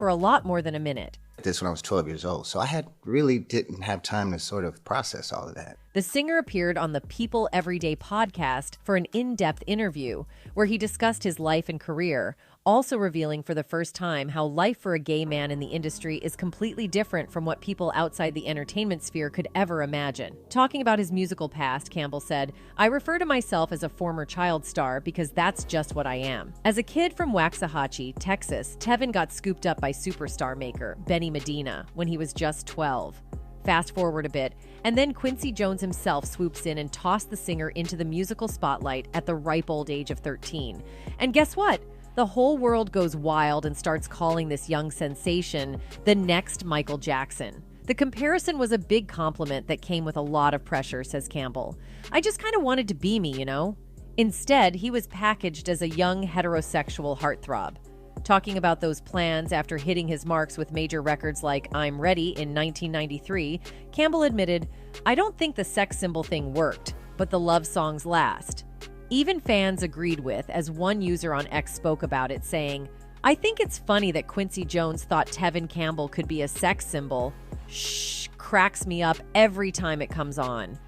for a lot more than a minute. This when I was 12 years old, so I really didn't have time to sort of process all of that. The singer appeared on the People Everyday podcast for an in-depth interview where he discussed his life and career, also revealing for the first time how life for a gay man in the industry is completely different from what people outside the entertainment sphere could ever imagine. Talking about his musical past, Campbell said, "I refer to myself as a former child star because that's just what I am. As a kid from Waxahachie, Texas, Tevin got scooped up by superstar maker Benny Medina when he was just 12. Fast forward a bit, and then Quincy Jones himself swoops in and tossed the singer into the musical spotlight at the ripe old age of 13. And guess what? The whole world goes wild and starts calling this young sensation the next Michael Jackson. The comparison was a big compliment that came with a lot of pressure," says Campbell. "I just kind of wanted to be me, you know?" Instead, he was packaged as a young heterosexual heartthrob. Talking about those plans after hitting his marks with major records like I'm Ready in 1993, Campbell admitted, "I don't think the sex symbol thing worked, but the love songs last." Even fans agreed with, as one user on X spoke about it, saying, "I think it's funny that Quincy Jones thought Tevin Campbell could be a sex symbol. Shh, cracks me up every time it comes on."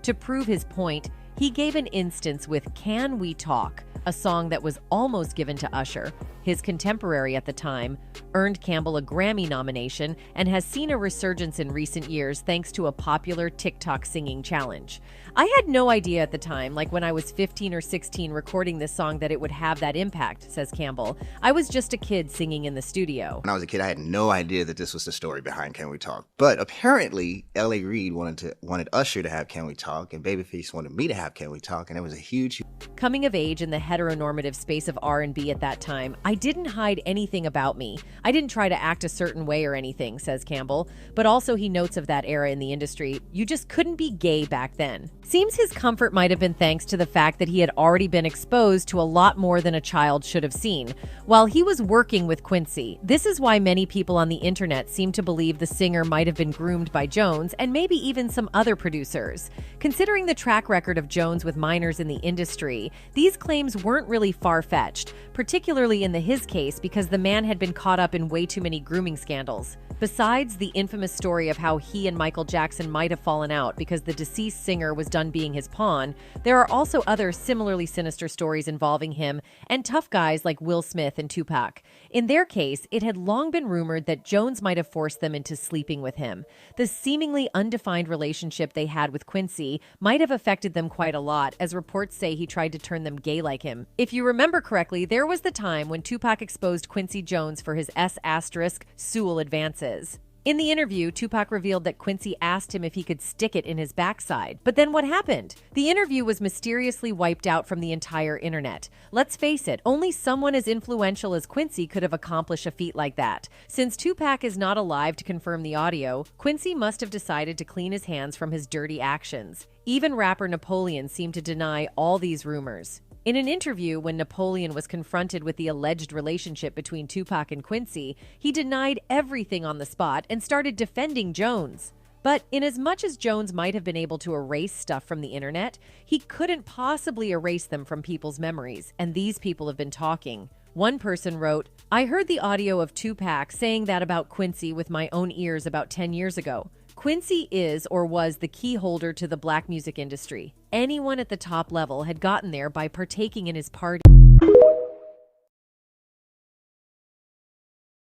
To prove his point, he gave an instance with Can We Talk, a song that was almost given to Usher, his contemporary at the time, earned Campbell a Grammy nomination, and has seen a resurgence in recent years thanks to a popular TikTok singing challenge. "I had no idea at the time, like when I was 15 or 16 recording this song, that it would have that impact," says Campbell. "I was just a kid singing in the studio." When I was a kid, I had no idea that this was the story behind Can We Talk. But apparently, L.A. Reid wanted Usher to have Can We Talk, and Babyface wanted me to have Can We Talk, and it was a huge... Coming of age in the heteronormative space of R&B at that time, I didn't hide anything about me. I didn't try to act a certain way or anything, says Campbell. But also he notes of that era in the industry, you just couldn't be gay back then. Seems his comfort might have been thanks to the fact that he had already been exposed to a lot more than a child should have seen. While he was working with Quincy, this is why many people on the internet seem to believe the singer might have been groomed by Jones and maybe even some other producers. Considering the track record of Jones with minors in the industry, these claims weren't really far-fetched, particularly in his case because the man had been caught up in way too many grooming scandals. Besides the infamous story of how he and Michael Jackson might have fallen out because the deceased singer was done being his pawn, there are also other similarly sinister stories involving him and tough guys like Will Smith and Tupac. In their case, it had long been rumored that Jones might have forced them into sleeping with him. The seemingly undefined relationship they had with Quincy might have affected them quite a lot, as reports say he tried to turn them gay like him. If you remember correctly, there was the time when Tupac exposed Quincy Jones for his S** Sewell advances. In the interview, Tupac revealed that Quincy asked him if he could stick it in his backside. But then what happened? The interview was mysteriously wiped out from the entire internet. Let's face it, only someone as influential as Quincy could have accomplished a feat like that. Since Tupac is not alive to confirm the audio, Quincy must have decided to clean his hands from his dirty actions. Even rapper Napoleon seemed to deny all these rumors. In an interview, when Napoleon was confronted with the alleged relationship between Tupac and Quincy, he denied everything on the spot and started defending Jones. But inasmuch as Jones might have been able to erase stuff from the internet, he couldn't possibly erase them from people's memories, and these people have been talking. One person wrote, "I heard the audio of Tupac saying that about Quincy with my own ears about 10 years ago. Quincy is or was the key holder to the black music industry. Anyone at the top level had gotten there by partaking in his party."